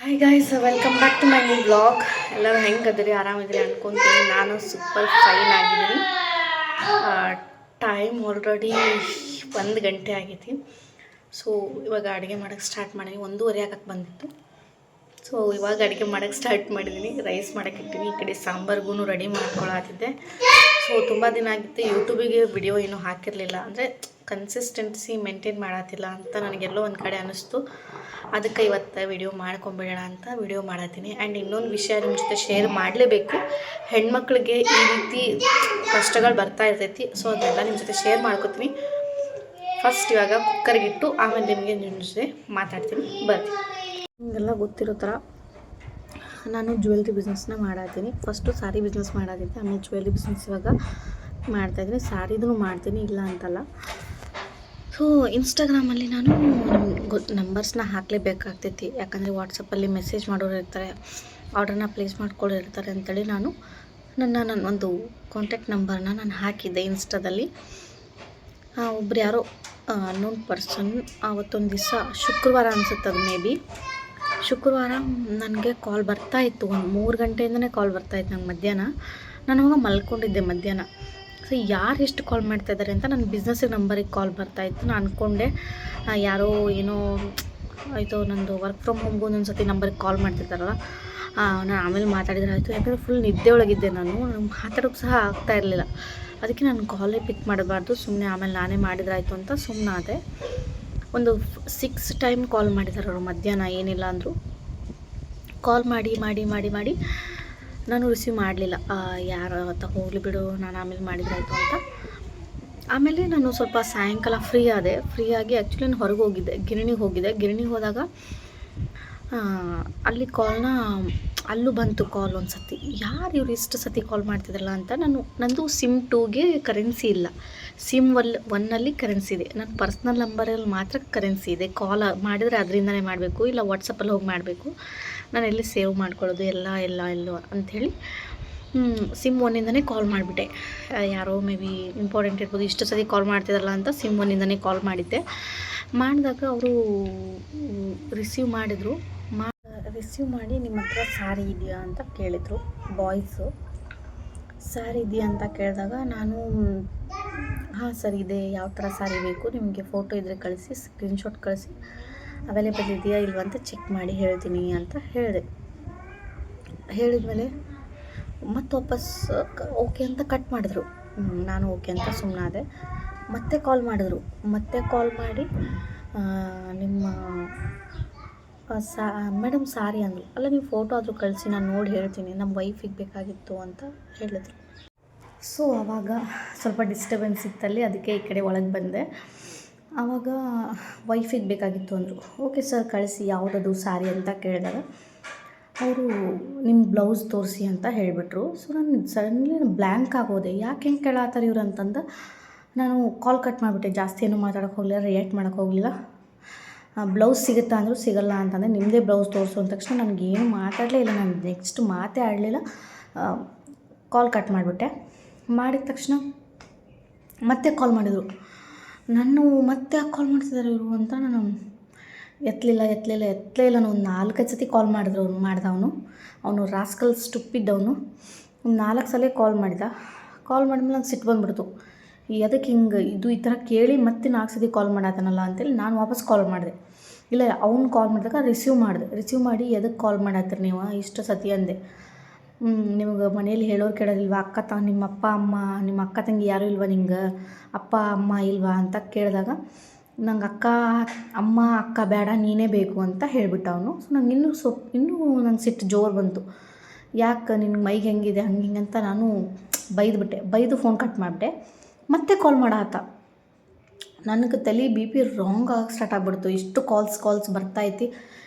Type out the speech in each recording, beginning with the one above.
Hi guys, welcome back to my new blog. ಎಲ್ಲರೂ ಹೆಂಗದಿರಿ, ಆರಾಮಿದ್ರಿ ಅನ್ಕೊತೀನಿ. ನಾನು ಸೂಪರ್ ಫೈನ್ ಆಗಿದ್ದೀನಿ. ಟೈಮ್ ಆಲ್ರೆಡಿ 1 ಗಂಟೆ ಆಗೈತಿ. ಸೊ ಇವಾಗ ಅಡುಗೆ ಮಾಡೋಕ್ಕೆ ಸ್ಟಾರ್ಟ್ ಮಾಡಿದ್ದೀನಿ. 1:30 ಆಗಕ್ಕೆ ಬಂದಿತ್ತು. ಸೊ ಇವಾಗ ಅಡುಗೆ ಮಾಡೋಕ್ಕೆ ಸ್ಟಾರ್ಟ್ ಮಾಡಿದ್ದೀನಿ. ರೈಸ್ ಮಾಡೋಕ್ಕೆ ಇಟ್ಟಿನಿ. ಈ ಕಡೆ ಸಾಂಬಾರ್ಗೂ ರೆಡಿ ಮಾಡ್ಕೊಳತ್ತಿದ್ದೆ. ಸೊ ತುಂಬ ದಿನ ಆಗಿತ್ತು ಯೂಟ್ಯೂಬಿಗೆ ವಿಡಿಯೋ ಏನೂ ಹಾಕಿರಲಿಲ್ಲ. ಅಂದರೆ ಕನ್ಸಿಸ್ಟೆನ್ಸಿ ಮೇಂಟೈನ್ ಮಾಡತ್ತಿಲ್ಲ ಅಂತ ನನಗೆಲ್ಲೋ ಒಂದು ಕಡೆ ಅನ್ನಿಸ್ತು. ಅದಕ್ಕೆ ಇವತ್ತು ವಿಡಿಯೋ ಮಾಡ್ಕೊಂಬಿಡೋಣ ಅಂತ ವಿಡಿಯೋ ಮಾಡತ್ತೀನಿ. ಆ್ಯಂಡ್ ಇನ್ನೊಂದು ವಿಷಯ ನಿಮ್ಮ ಜೊತೆ ಶೇರ್ ಮಾಡಲೇಬೇಕು. ಹೆಣ್ಮಕ್ಳಿಗೆ ಈ ರೀತಿ ಕಷ್ಟಗಳು ಬರ್ತಾ ಇರ್ತೈತಿ. ಸೊ ಅದನ್ನೆಲ್ಲ ನಿಮ್ಮ ಜೊತೆ ಶೇರ್ ಮಾಡ್ಕೊತೀನಿ. ಫಸ್ಟ್ ಇವಾಗ ಕುಕ್ಕರ್ಗಿಟ್ಟು ಆಮೇಲೆ ನಿಮ್ಮ ಜೊತೆ ಮಾತಾಡ್ತೀನಿ. ಬರ್ತೀನಿ. ನಿಮಗೆಲ್ಲ ಗೊತ್ತಿರೋ ಥರ ನಾನು ಜ್ಯುವೆಲ್ರಿ ಬಿಸ್ನೆಸ್ನ ಮಾಡತ್ತೀನಿ. ಫಸ್ಟು ಸಾರಿ ಬಿಸ್ನೆಸ್ ಮಾಡೋದಿದ್ದೆ, ಆಮೇಲೆ ಜ್ಯುವೆಲ್ರಿ ಬಿಸ್ನೆಸ್ ಇವಾಗ ಮಾಡ್ತಾಯಿದ್ದೀನಿ. ಸಾರಿದೂ ಮಾಡ್ತೀನಿ, ಇಲ್ಲ ಅಂತಲ್ಲ. ಸೊ ಇನ್ಸ್ಟಾಗ್ರಾಮಲ್ಲಿ ನಾನು ನಂಬರ್ಸ್ನ ಹಾಕಲೇಬೇಕಾಗ್ತೈತಿ. ಯಾಕಂದರೆ ವಾಟ್ಸಪ್ಪಲ್ಲಿ ಮೆಸೇಜ್ ಮಾಡೋರು ಇರ್ತಾರೆ, ಆರ್ಡ್ರನ್ನ ಪ್ಲೇಸ್ ಮಾಡ್ಕೊಳ್ಳಿರ್ತಾರೆ ಅಂತೇಳಿ ನಾನು ನನ್ನ ಒಂದು ಕಾಂಟ್ಯಾಕ್ಟ್ ನಂಬರ್ನ ನಾನು ಹಾಕಿದ್ದೆ ಇನ್ಸ್ಟಾದಲ್ಲಿ. ಒಬ್ರು ಯಾರೋ ಅನ್ನೋನ್ ಪರ್ಸನ್ ಆವತ್ತೊಂದು ದಿವಸ ಶುಕ್ರವಾರ ಅನಿಸುತ್ತೆ, ಅದು ಮೇ ಬಿ ಶುಕ್ರವಾರ ನನಗೆ ಕಾಲ್ ಬರ್ತಾಯಿತ್ತು. ಒಂದು 3 ಗಂಟೆಯಿಂದನೇ ಕಾಲ್ ಬರ್ತಾಯಿತ್ತು ನಂಗೆ ಮಧ್ಯಾಹ್ನ. ನಾನು ಅವಾಗ ಮಲ್ಕೊಂಡಿದ್ದೆ ಮಧ್ಯಾಹ್ನ. ಸೊ ಯಾರು ಎಷ್ಟು ಕಾಲ್ ಮಾಡ್ತಾಯಿದ್ದಾರೆ ಅಂತ ನನ್ನ ಬಿಸ್ನೆಸ್ಸಿಗೆ ನಂಬರಿಗೆ ಕಾಲ್ ಬರ್ತಾಯಿತ್ತು. ನಾನು ಅಂದ್ಕೊಂಡೆ ಯಾರೋ ಏನೋ ಆಯಿತು, ನಂದು ವರ್ಕ್ ಫ್ರಮ್ ಹೋಮ್ಗೂ ಒಂದೊಂದು ಸತಿ ನಂಬರಿಗೆ ಕಾಲ್ ಮಾಡ್ತಿರ್ತಾರಲ್ಲ, ನಾನು ಆಮೇಲೆ ಮಾತಾಡಿದ್ರೆ ಆಯಿತು. ಯಾಕಂದರೆ ಫುಲ್ ನಿದ್ದೆ ಒಳಗಿದ್ದೆ ನಾನು ಮಾತಾಡೋಕ್ಕೆ ಸಹ ಆಗ್ತಾ ಇರಲಿಲ್ಲ. ಅದಕ್ಕೆ ನಾನು ಕಾಲೇ ಪಿಕ್ ಮಾಡಬಾರ್ದು, ಸುಮ್ಮನೆ ಆಮೇಲೆ ನಾನೇ ಮಾಡಿದ್ರಾಯ್ತು ಅಂತ ಸುಮ್ಮನಾದೆ. ಒಂದು 6 ಟೈಮ್ ಕಾಲ್ ಮಾಡಿದ್ದಾರೆ ಅವರು ಮಧ್ಯಾಹ್ನ, ಏನಿಲ್ಲ ಅಂದರು. ಕಾಲ್ ಮಾಡಿ ಮಾಡಿ ಮಾಡಿ ಮಾಡಿ ನಾನು ರಿಸೀವ್ ಮಾಡಲಿಲ್ಲ. ಯಾರು ಅಂತ ಹೋಗಲಿ ಬಿಡು, ನಾನು ಆಮೇಲೆ ಮಾಡಿದ್ರಾಯ್ತು ಅಂತ. ಆಮೇಲೆ ನಾನು ಸ್ವಲ್ಪ ಸಾಯಂಕಾಲ ಫ್ರೀ ಆಗಿ ಆ್ಯಕ್ಚುಲಿ ನಾನು ಹೊರಗೆ ಹೋಗಿದ್ದೆ, ಗಿರಣಿಗೆ ಹೋದಾಗ ಅಲ್ಲಿ ಅಲ್ಲೂ ಬಂತು ಕಾಲ್ ಒಂದು ಸತಿ. ಯಾರು ಇವ್ರು ಇಷ್ಟು ಸತಿ ಕಾಲ್ ಮಾಡ್ತಿದ್ರಲ್ಲ ಅಂತ. ನಂದು ಸಿಮ್ 2ಗೆ ಕರೆನ್ಸಿ ಇಲ್ಲ, ಸಿಮ್ 1ನಲ್ಲಿ ಕರೆನ್ಸಿ ಇದೆ. ನನ್ನ ಪರ್ಸ್ನಲ್ ನಂಬರಲ್ಲಿ ಮಾತ್ರ ಕರೆನ್ಸಿ ಇದೆ. ಕಾಲ್ ಮಾಡಿದರೆ ಅದರಿಂದನೇ ಮಾಡಬೇಕು, ಇಲ್ಲ ವಾಟ್ಸಪ್ಪಲ್ಲಿ ಹೋಗಿ ಮಾಡಬೇಕು. ನಾನು ಎಲ್ಲಿ ಸೇವ್ ಮಾಡ್ಕೊಳ್ಳೋದು ಎಲ್ಲೋ ಅಂಥೇಳಿ ಸಿಮ್ 1ಇಂದನೇ ಕಾಲ್ ಮಾಡಿಬಿಟ್ಟೆ. ಯಾರೋ ಮೇ ಬಿ ಇಂಪಾರ್ಟೆಂಟ್ ಇರ್ಬೋದು, ಇಷ್ಟು ಸತಿ ಕಾಲ್ ಮಾಡ್ತಿದ್ರಲ್ಲ ಅಂತ ಸಿಮ್ 1ಇಂದನೇ ಕಾಲ್ ಮಾಡಿದ್ದೆ. ಮಾಡಿದಾಗ ಅವರು ರಿಸೀವ್ ಮಾಡಿ ನಿಮ್ಮ ಹತ್ರ ಸಾರಿ ಇದೆಯಾ ಅಂತ ಕೇಳಿದರು. ಬಾಯ್ಸು ಸಾರಿ ಇದೆಯಾ ಅಂತ ಕೇಳಿದಾಗ ನಾನು ಹಾಂ ಸರ್ ಇದೆ, ಯಾವ ಥರ ಸಾರಿ ಬೇಕು ನಿಮಗೆ, ಫೋಟೋ ಇದ್ದರೆ ಕಳಿಸಿ, ಸ್ಕ್ರೀನ್ಶಾಟ್ ಕಳಿಸಿ, ಅವೈಲೇಬಲ್ ಇದೆಯಾ ಇಲ್ವಾ ಅಂತ ಚೆಕ್ ಮಾಡಿ ಹೇಳ್ತೀನಿ ಅಂತ ಹೇಳಿದ್ಮೇಲೆ ಮತ್ತೆ ವಾಪಸ್ ಓಕೆ ಅಂತ ಕಟ್ ಮಾಡಿದ್ರು. ನಾನು ಓಕೆ ಅಂತ ಸುಮ್ಮನಾದೆ. ಮತ್ತೆ ಕಾಲ್ ಮಾಡಿ ನಿಮ್ಮ ಮೇಡಮ್ ಸಾರಿ ಅಂದರು. ಅಲ್ಲ ನೀವು ಫೋಟೋ ಆದರೂ ಕಳಿಸಿ, ನಾನು ನೋಡಿ ಹೇಳ್ತೀನಿ, ನಮ್ಮ ವೈಫಿಗೆ ಬೇಕಾಗಿತ್ತು ಅಂತ ಹೇಳಿದ್ರು. ಸೊ ಆವಾಗ ಸ್ವಲ್ಪ ಡಿಸ್ಟರ್ಬೆನ್ಸ್ ಇತ್ತಲ್ಲಿ, ಅದಕ್ಕೆ ಈ ಕಡೆ ಒಳಗೆ ಬಂದೆ. ಆವಾಗ ವೈಫಿಗೆ ಬೇಕಾಗಿತ್ತು ಅಂದರು. ಓಕೆ ಸರ್ ಕಳಿಸಿ, ಯಾವುದದು ಸಾರಿ ಅಂತ ಕೇಳಿದಾಗ ಅವರು ನಿಮ್ಮ ಬ್ಲೌಸ್ ತೋರಿಸಿ ಅಂತ ಹೇಳಿಬಿಟ್ರು. ಸೊ ನಾನು ಸಡನ್ಲಿ ಬ್ಲ್ಯಾಂಕ್ ಆಗೋದೆ. ಯಾಕೆ ಹೆಂಗೆ ಕೇಳಾತಾರೆ ಇವ್ರು ಅಂತಂದು ನಾನು ಕಾಲ್ ಕಟ್ ಮಾಡಿಬಿಟ್ಟೆ. ಜಾಸ್ತಿ ಏನೂ ಮಾತಾಡೋಕ್ಕೆ ಹೋಗಲಿಲ್ಲ, ರಿಯಾಕ್ಟ್ ಮಾಡೋಕ್ಕೆ ಹೋಗಲಿಲ್ಲ. ಬ್ಲೌಸ್ ಸಿಗುತ್ತಾ ಅಂದರು, ಸಿಗಲ್ಲ ಅಂತಂದರೆ ನಿಮ್ಮದೇ ಬ್ಲೌಸ್ ತೋರಿಸು ಅಂದ ತಕ್ಷಣ ನನಗೇನು ಮಾತಾಡಲೇ ಇಲ್ಲ. ನಾನು ನೆಕ್ಸ್ಟ್ ಮಾತೇ ಆಡಲಿಲ್ಲ, ಕಾಲ್ ಕಟ್ ಮಾಡಿಬಿಟ್ಟೆ. ಮಾಡಿದ ತಕ್ಷಣ ಮತ್ತೆ ಕಾಲ್ ಮಾಡಿದರು. ಮತ್ತೆ ಯಾಕೆ ಕಾಲ್ ಮಾಡ್ತಿದ್ದಾರೆ ಇವರು ಅಂತ ನಾನು ಎತ್ತಲಿಲ್ಲ. ನಾನು ಒಂದು 4-5 ಸತಿ ಕಾಲ್ ಮಾಡಿದ್ರು. ಅವನು ರಾಸ್ಕಲ್ ಸ್ಟುಪಿದ್ದವನು. ಒಂದು 4 ಸಲ ಕಾಲ್ ಮಾಡಿದ್ಮೇಲೆ ನಂಗೆ ಸಿಟ್ಟು ಬಂದುಬಿಡ್ತು. ಅದಕ್ಕೆ ಹಿಂಗೆ ಈ ಥರ ಕೇಳಿ ಮತ್ತೆ 4 ಸತಿ ಕಾಲ್ ಮಾಡತ್ತಾನಲ್ಲ ಅಂತೇಳಿ ನಾನು ವಾಪಸ್ ಕಾಲ್ ಮಾಡಿದೆ. ಇಲ್ಲ ಅವ್ನು ಕಾಲ್ ಮಾಡಿದಾಗ ರಿಸೀವ್ ಮಾಡಿ ಎದಕ್ಕೆ ಕಾಲ್ ಮಾಡತ್ತೀರಿ ನೀವು ಇಷ್ಟು ಸತಿ ಅಂದೆ. ನಿಮ್ಗೆ ಮನೇಲಿ ಹೇಳೋರು ಕೇಳೋದಿಲ್ವಾ, ನಿಮ್ಮ ಅಪ್ಪ ಅಮ್ಮ, ನಿಮ್ಮ ಅಕ್ಕ ತಂಗಿ ಯಾರೂ ಇಲ್ವಾ, ನಿಂಗೆ ಅಪ್ಪ ಅಮ್ಮ ಇಲ್ವಾ ಅಂತ ಕೇಳಿದಾಗ ನಂಗೆ ಅಕ್ಕ ಬೇಡ, ನೀನೇ ಬೇಕು ಅಂತ ಹೇಳಿಬಿಟ್ಟ ಅವನು. ಸೊ ನಂಗೆ ಇನ್ನೂ ನಂಗೆ ಸಿಟ್ಟು ಜೋರು ಬಂತು. ಯಾಕೆ ನಿನ್ಗೆ ಮೈಗೆ ಹೆಂಗಿದೆ ಹಿಂಗೆ ಅಂತ ನಾನು ಬೈದು ಫೋನ್ ಕಟ್ ಮಾಡಿಬಿಟ್ಟೆ. ಮತ್ತೆ ಕಾಲ್ ಮಾಡಾತ. ನನಗೆ ತಲೆ BP ರಾಂಗ್ ಆಗಿ ಸ್ಟಾರ್ಟ್ ಆಗಿಬಿಡ್ತು. ಇಷ್ಟು ಕಾಲ್ಸ್ ಬರ್ತೈತಿ.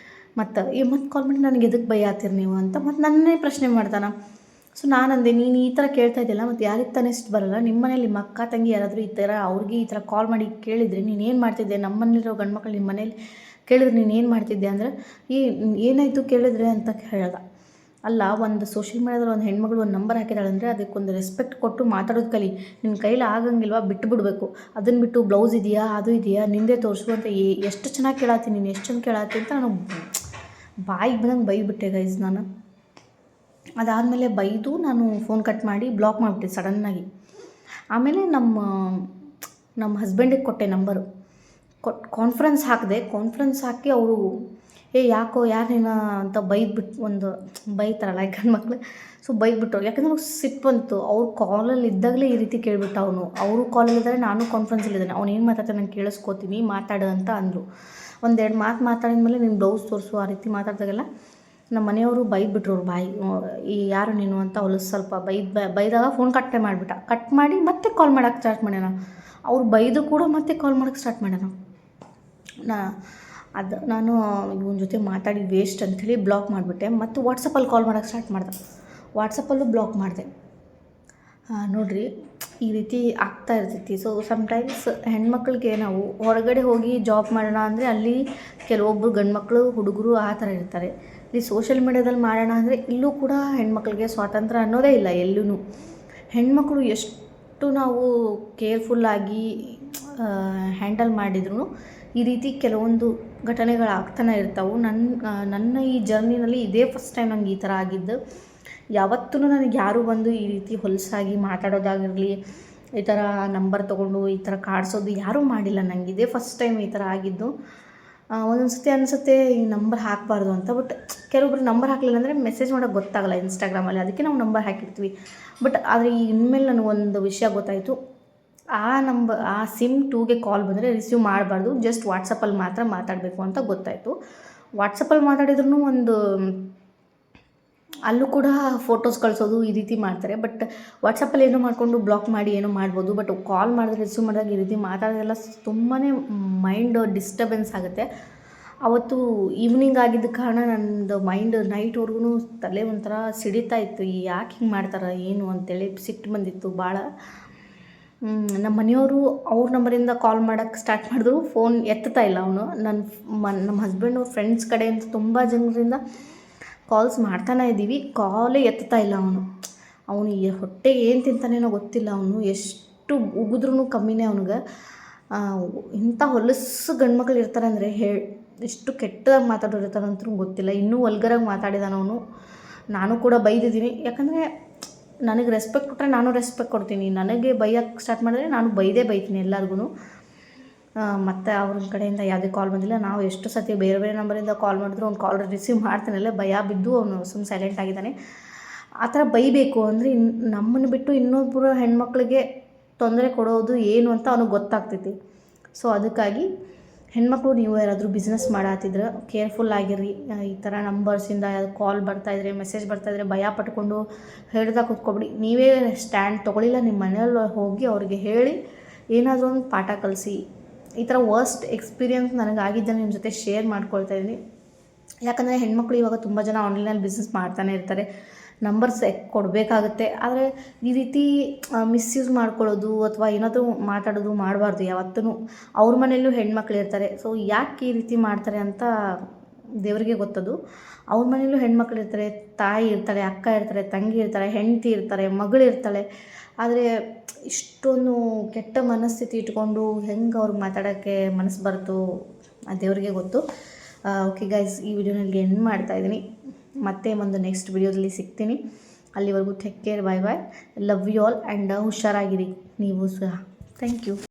ಮತ್ತೆ ಕಾಲ್ ಮಾಡಿ ನನಗೆ ಎದಕ್ಕೆ ಬೈಯಾತೀರಿ ನೀವು ಅಂತ ಮತ್ತು ನನ್ನೇ ಪ್ರಶ್ನೆ ಮಾಡ್ತಾನೆ. ಸೊ ನಾನಂದೆ, ನೀನು ಈ ಥರ ಕೇಳ್ತಾ ಇದ್ದಿಲ್ಲ, ಮತ್ತು ಯಾರಿಗೆ ತಾನೇ ಇಷ್ಟು ಬರೋಲ್ಲ, ನಿಮ್ಮ ಮನೇಲಿ ನಿಮ್ಮ ಅಕ್ಕ ತಂಗಿ ಯಾರಾದರೂ ಈ ಥರ ಅವ್ರಿಗೆ ಈ ಥರ ಕಾಲ್ ಮಾಡಿ ಕೇಳಿದರೆ ನೀನೇನು ಮಾಡ್ತಿದ್ದೆ, ನಮ್ಮ ಮನೇಲಿರೋ ಗಂಡು ಮಕ್ಕಳು ನಿಮ್ಮ ಮನೇಲಿ ಕೇಳಿದ್ರೆ ನೀನೇನು ಮಾಡ್ತಿದ್ದೆ ಅಂದರೆ ಏನಾಯಿತು ಕೇಳಿದ್ರೆ ಅಂತ ಹೇಳ್ದ. ಅಲ್ಲ, ಒಂದು ಸೋಷಿಯಲ್ ಮೀಡಿಯಾದಲ್ಲಿ ಒಂದು ಹೆಣ್ಮಗಳು ಒಂದು ನಂಬರ್ ಹಾಕಿದಾಳಂದರೆ ಅದಕ್ಕೊಂದು ರೆಸ್ಪೆಕ್ಟ್ ಕೊಟ್ಟು ಮಾತಾಡೋದು ಕಲಿ. ನಿನ್ನ ಕೈಲಿ ಆಗಂಗಿಲ್ವಾ, ಬಿಟ್ಟುಬಿಡ್ಬೇಕು. ಅದನ್ನು ಬಿಟ್ಟು ಬ್ಲೌಸ್ ಇದೆಯಾ, ಅದು ಇದೆಯಾ, ನಿಂದೇ ತೋರಿಸು ಅಂತ ಎಷ್ಟು ಚೆನ್ನಾಗಿ ಕೇಳಾತೀನಿ, ನೀನು ಎಷ್ಟು ಚಂದ ಕೇಳಾತಿ ಅಂತ ನಾನು ಬಾಯಿಗೆ ಬಂದಂಗೆ ಬೈಬಿಟ್ಟೆ ಗೈಸ್ ನಾನು. ಅದಾದಮೇಲೆ ಬೈದು ನಾನು ಫೋನ್ ಕಟ್ ಮಾಡಿ ಬ್ಲಾಕ್ ಮಾಡಿಬಿಟ್ಟೆ ಸಡನ್ನಾಗಿ. ಆಮೇಲೆ ನಮ್ಮ ಹಸ್ಬೆಂಡಿಗೆ ಕೊಟ್ಟೆ ನಂಬರು, ಕಾನ್ಫರೆನ್ಸ್ ಹಾಕಿದೆ. ಕಾನ್ಫರೆನ್ಸ್ ಹಾಕಿ ಅವರು ಯಾಕೋ ಯಾರೇನ ಅಂತ ಒಂದು ಬೈತಾರಲ್ಲ ಗಂಡು ಮಕ್ಳು, ಸೊ ಬೈದ್ಬಿಟ್ಟು. ಯಾಕಂದ್ರೆ ಅವ್ರಿಗೆ ಸಿಟ್ಟು ಬಂತು. ಅವ್ರು ಕಾಲಲ್ಲಿ ಇದ್ದಾಗಲೇ ಈ ರೀತಿ ಕೇಳ್ಬಿಟ್ಟು ಅವರು ಕಾಲಲ್ಲಿದ್ದಾರೆ, ನಾನು ಕಾನ್ಫರೆನ್ಸಲ್ಲಿದ್ದೇನೆ, ಅವ್ನು ಏನು ಮಾತಾಡ್ತಾರೆ ನಾನು ಕೇಳಿಸ್ಕೋತೀನಿ, ಮಾತಾಡು ಅಂತ ಅಂದರು. ಒಂದೆರಡು ಮಾತು ಮಾತಾಡಿದ ಮೇಲೆ ನೀನು ಬ್ಲೌಸ್ ತೋರಿಸು ಆ ರೀತಿ ಮಾತಾಡ್ದಾಗೆಲ್ಲ ನಮ್ಮ ಮನೆಯವರು ಬೈದ್ಬಿಟ್ರು. ಅವ್ರು ಬಾಯಿ ಈ ಯಾರು ನೀನು ಅಂತ ಹೊಲಸು ಸ್ವಲ್ಪ ಬೈದಾಗ ಫೋನ್ ಕಟ್ ಮಾಡಿ ಮತ್ತೆ ಕಾಲ್ ಮಾಡೋಕ್ಕೆ ಸ್ಟಾರ್ಟ್ ಮಾಡ್ಯಾನ. ಅವ್ರು ಬೈದು ಕೂಡ ಮತ್ತೆ ಕಾಲ್ ಮಾಡೋಕ್ಕೆ ಸ್ಟಾರ್ಟ್ ಮಾಡ್ಯಾನ. ನಾನು ಇವನ ಜೊತೆ ಮಾತಾಡಿ ವೇಸ್ಟ್ ಅಂಥೇಳಿ ಬ್ಲಾಕ್ ಮಾಡಿಬಿಟ್ಟೆ. ಮತ್ತು ವಾಟ್ಸಪ್ಪಲ್ಲಿ ಕಾಲ್ ಮಾಡೋಕ್ಕೆ ಸ್ಟಾರ್ಟ್ ಮಾಡ್ದೆ, ವಾಟ್ಸಪ್ಪಲ್ಲೂ ಬ್ಲಾಕ್ ಮಾಡಿದೆ. ನೋಡಿರಿ ಈ ರೀತಿ ಆಗ್ತಾ ಇರ್ತೈತಿ. ಸೊ ಸಮ್ಟೈಮ್ಸ್ ಹೆಣ್ಮಕ್ಳಿಗೆ ನಾವು ಹೊರಗಡೆ ಹೋಗಿ ಜಾಬ್ ಮಾಡೋಣ ಅಂದರೆ ಅಲ್ಲಿ ಕೆಲವೊಬ್ಬರು ಗಂಡ್ಮಕ್ಳು ಹುಡುಗರು ಆ ಥರ ಇರ್ತಾರೆ. ಇಲ್ಲಿ ಸೋಷಿಯಲ್ ಮೀಡ್ಯಾದಲ್ಲಿ ಮಾಡೋಣ ಅಂದರೆ ಇಲ್ಲೂ ಕೂಡ ಹೆಣ್ಮಕ್ಳಿಗೆ ಸ್ವಾತಂತ್ರ್ಯ ಅನ್ನೋದೇ ಇಲ್ಲ ಎಲ್ಲೂ. ಹೆಣ್ಮಕ್ಳು ಎಷ್ಟು ನಾವು ಕೇರ್ಫುಲ್ಲಾಗಿ ಹ್ಯಾಂಡಲ್ ಮಾಡಿದ್ರು ಈ ರೀತಿ ಕೆಲವೊಂದು ಘಟನೆಗಳಾಗ್ತಾನೆ ಇರ್ತಾವೆ. ನನ್ನ ಈ ಜರ್ನಿನಲ್ಲಿ ಇದೇ ಫಸ್ಟ್ ಟೈಮ್ ನಂಗೆ ಈ ಥರ ಆಗಿದ್ದು. ಯಾವತ್ತೂ ನನಗೆ ಯಾರೂ ಬಂದು ಈ ರೀತಿ ಹೊಲಸಾಗಿ ಮಾತಾಡೋದಾಗಿರಲಿ, ಈ ಥರ ನಂಬರ್ ತೊಗೊಂಡು ಈ ಥರ ಕಾಡಿಸೋದು ಯಾರೂ ಮಾಡಿಲ್ಲ. ನನಗೆ ಇದೇ ಫಸ್ಟ್ ಟೈಮ್ ಈ ಥರ ಆಗಿದ್ದು. ಒಂದೊಂದು ಸತಿ ಅನಿಸುತ್ತೆ ಈ ನಂಬರ್ ಹಾಕಬಾರ್ದು ಅಂತ. ಬಟ್ ಕೆಲವೊಬ್ರು ನಂಬರ್ ಹಾಕಲಿಲ್ಲ ಅಂದರೆ ಮೆಸೇಜ್ ಮಾಡೋಕ್ಕೆ ಗೊತ್ತಾಗಲ್ಲ ಇನ್ಸ್ಟಾಗ್ರಾಮಲ್ಲಿ, ಅದಕ್ಕೆ ನಾವು ನಂಬರ್ ಹಾಕಿರ್ತೀವಿ. ಬಟ್ ಆದರೆ ಇನ್ಮೇಲೆ ನನಗೊಂದು ವಿಷಯ ಗೊತ್ತಾಯಿತು, ಆ ಸಿಮ್ 2ಗೆ ಕಾಲ್ ಬಂದರೆ ರಿಸೀವ್ ಮಾಡಬಾರ್ದು, ಜಸ್ಟ್ ವಾಟ್ಸಪ್ಪಲ್ಲಿ ಮಾತ್ರ ಮಾತಾಡಬೇಕು ಅಂತ ಗೊತ್ತಾಯಿತು. ವಾಟ್ಸಪ್ಪಲ್ಲಿ ಮಾತಾಡಿದ್ರೂ ಅಲ್ಲೂ ಕೂಡ ಫೋಟೋಸ್ ಕಳಿಸೋದು ಈ ರೀತಿ ಮಾಡ್ತಾರೆ. ಬಟ್ ವಾಟ್ಸಪ್ಪಲ್ಲಿ ಏನೋ ಮಾಡಿಕೊಂಡು ಬ್ಲಾಕ್ ಮಾಡಿ ಏನೋ ಮಾಡ್ಬೋದು. ಬಟ್ ಕಾಲ್ ಮಾಡಿದ್ರೆ ರಿಸೀವ್ ಮಾಡಿದಾಗ ಈ ರೀತಿ ಮಾತಾಡೋದೆಲ್ಲ ತುಂಬಾ ಮೈಂಡ್ ಡಿಸ್ಟರ್ಬೆನ್ಸ್ ಆಗುತ್ತೆ. ಅವತ್ತು ಈವ್ನಿಂಗ್ ಆಗಿದ್ದ ಕಾರಣ ನನ್ನದು ಮೈಂಡ್ ನೈಟ್ವರೆಗೂ ತಲೆ ಒಂಥರ ಸಿಡಿತಾ ಇತ್ತು. ಯಾಕೆ ಹಿಂಗೆ ಮಾಡ್ತಾರೆ ಏನು ಅಂತೇಳಿ ಸಿಟ್ಟು ಬಂದಿತ್ತು ಭಾಳ. ನಮ್ಮ ಮನೆಯವರು ಅವ್ರ ನಂಬರಿಂದ ಕಾಲ್ ಮಾಡೋಕ್ಕೆ ಸ್ಟಾರ್ಟ್ ಮಾಡಿದ್ರು, ಫೋನ್ ಎತ್ತುತ್ತಾ ಇಲ್ಲ ಅವನು. ನಮ್ಮ ಹಸ್ಬೆಂಡು ಫ್ರೆಂಡ್ಸ್ ಕಡೆಯಿಂದ ತುಂಬ ಜನರಿಂದ ಕಾಲ್ಸ್ ಮಾಡ್ತಾನೆ ಇದ್ದೀವಿ, ಕಾಲೇ ಎತ್ತುತ್ತಾ ಇಲ್ಲ ಅವನು ಹೊಟ್ಟೆಗೆ ಏನು ತಿಂತಾನೇನೋ ಗೊತ್ತಿಲ್ಲ. ಅವನು ಎಷ್ಟು ಉಗಿದ್ರೂ ಕಮ್ಮಿನೇ ಅವನಿಗೆ. ಇಂಥ ಹೊಲಸು ಗಂಡ್ಮಕ್ಳು ಇರ್ತಾರೆ ಅಂದರೆ ಎಷ್ಟು ಕೆಟ್ಟದಾಗಿ ಮಾತಾಡೋರು ಇರ್ತಾರೆ ಅಂತೂ ಗೊತ್ತಿಲ್ಲ. ಇನ್ನೂ ವಲ್ಗರಾಗಿ ಮಾತಾಡಿದಾನ ಅವನು. ನಾನು ಕೂಡ ಬೈದಿದ್ದೀನಿ, ಯಾಕಂದರೆ ನನಗೆ ರೆಸ್ಪೆಕ್ಟ್ ಕೊಟ್ಟರೆ ನಾನು ರೆಸ್ಪೆಕ್ಟ್ ಕೊಡ್ತೀನಿ. ನನಗೆ ಬೈಯೋಕ್ಕೆ ಸ್ಟಾರ್ಟ್ ಮಾಡಿದ್ರೆ ನಾನು ಬೈತೀನಿ ಎಲ್ಲರಿಗೂ. ಮತ್ತು ಅವ್ರ ಕಡೆಯಿಂದ ಯಾವುದೇ ಕಾಲ್ ಬಂದಿಲ್ಲ. ನಾವು ಎಷ್ಟು ಸತಿ ಬೇರೆ ಬೇರೆ ನಂಬರಿಂದ ಕಾಲ್ ಮಾಡಿದ್ರು ಅವ್ನು ಕಾಲ್ ರಿಸೀವ್ ಮಾಡ್ತಾನಲ್ಲ, ಭಯ ಬಿದ್ದು ಅವನು ಸುಮ್ಮನೆ ಸೈಲೆಂಟ್ ಆಗಿದ್ದಾನೆ. ಆ ಥರ ಬೈಬೇಕು ಅಂದರೆ ನಮ್ಮನ್ನು ಬಿಟ್ಟು ಇನ್ನೊಬ್ಬರು ಹೆಣ್ಮಕ್ಳಿಗೆ ತೊಂದರೆ ಕೊಡೋದು ಏನು ಅಂತ ಅವನಿಗೆ ಗೊತ್ತಾಗ್ತೈತಿ. ಸೊ ಅದಕ್ಕಾಗಿ ಹೆಣ್ಮಕ್ಳು ನೀವು ಯಾರಾದರೂ ಬಿಸ್ನೆಸ್ ಮಾಡತ್ತಿದ್ರೆ ಕೇರ್ಫುಲ್ ಆಗಿರ್ರಿ. ಈ ಥರ ನಂಬರ್ಸಿಂದ ಕಾಲ್ ಬರ್ತಾಯಿದ್ರೆ, ಮೆಸೇಜ್ ಬರ್ತಾಯಿದ್ರೆ ಭಯ ಪಟ್ಕೊಂಡು ಹೇಳ್ದಾಗ ಕೂತ್ಕೊಬಿಡಿ. ನೀವೇ ಸ್ಟ್ಯಾಂಡ್ ತೊಗೊಳಿಲ್ಲ, ನಿಮ್ಮ ಮನೆಯಲ್ಲಿ ಹೋಗಿ ಅವ್ರಿಗೆ ಹೇಳಿ ಏನಾದರೂ ಒಂದು ಪಾಠ ಕಲಿಸಿ. ಈ ಥರ ವರ್ಸ್ಟ್ ಎಕ್ಸ್ಪೀರಿಯೆನ್ಸ್ ನನಗಾಗಿದ್ದನ್ನು ನಿಮ್ಮ ಜೊತೆ ಶೇರ್ ಮಾಡ್ಕೊಳ್ತಾ ಇದ್ದೀನಿ. ಯಾಕಂದರೆ ಹೆಣ್ಮಕ್ಳು ಇವಾಗ ತುಂಬ ಜನ ಆನ್ಲೈನಲ್ಲಿ ಬಿಸ್ನೆಸ್ ಮಾಡ್ತಾನೆ ಇರ್ತಾರೆ, ನಂಬರ್ಸ್ ಕೊಡಬೇಕಾಗುತ್ತೆ. ಆದರೆ ಈ ರೀತಿ ಮಿಸ್ಯೂಸ್ ಮಾಡ್ಕೊಳ್ಳೋದು ಅಥವಾ ಏನಾದರೂ ಮಾತಾಡೋದು ಮಾಡಬಾರ್ದು ಯಾವತ್ತೂ. ಅವ್ರ ಮನೆಯಲ್ಲೂ ಹೆಣ್ಮಕ್ಳು ಇರ್ತಾರೆ. ಸೊ ಯಾಕೆ ಈ ರೀತಿ ಮಾಡ್ತಾರೆ ಅಂತ ದೇವರಿಗೆ ಗೊತ್ತದು. ಅವ್ರ ಮನೆಯಲ್ಲೂ ಹೆಣ್ಮಕ್ಳು ಇರ್ತಾರೆ, ತಾಯಿ ಇರ್ತಾಳೆ, ಅಕ್ಕ ಇರ್ತಾರೆ, ತಂಗಿ ಇರ್ತಾರೆ, ಹೆಂಡತಿ ಇರ್ತಾರೆ, ಮಗಳಿರ್ತಾಳೆ. ಆದರೆ ಇಷ್ಟೊಂದು ಕೆಟ್ಟ ಮನಸ್ಥಿತಿ ಇಟ್ಕೊಂಡು ಹೆಂಗೆ ಅವ್ರಿಗೆ ಮಾತಾಡೋಕ್ಕೆ ಮನಸ್ಸು ಬರುತ್ತೋ ಆ ದೇವರಿಗೆ ಗೊತ್ತು. ಓಕೆ ಗೈಸ್, ಈ ವಿಡಿಯೋನಲ್ಲಿ ಎಂಡ್ ಮಾಡ್ತಾಯಿದ್ದೀನಿ. ಮತ್ತೆ ಒಂದು ನೆಕ್ಸ್ಟ್ ವಿಡಿಯೋದಲ್ಲಿ ಸಿಗ್ತೀನಿ. ಅಲ್ಲಿವರೆಗೂ take care, bye bye, love you all and ಹುಷಾರಾಗಿರಿ ನೀವು ಸಹ. Thank you.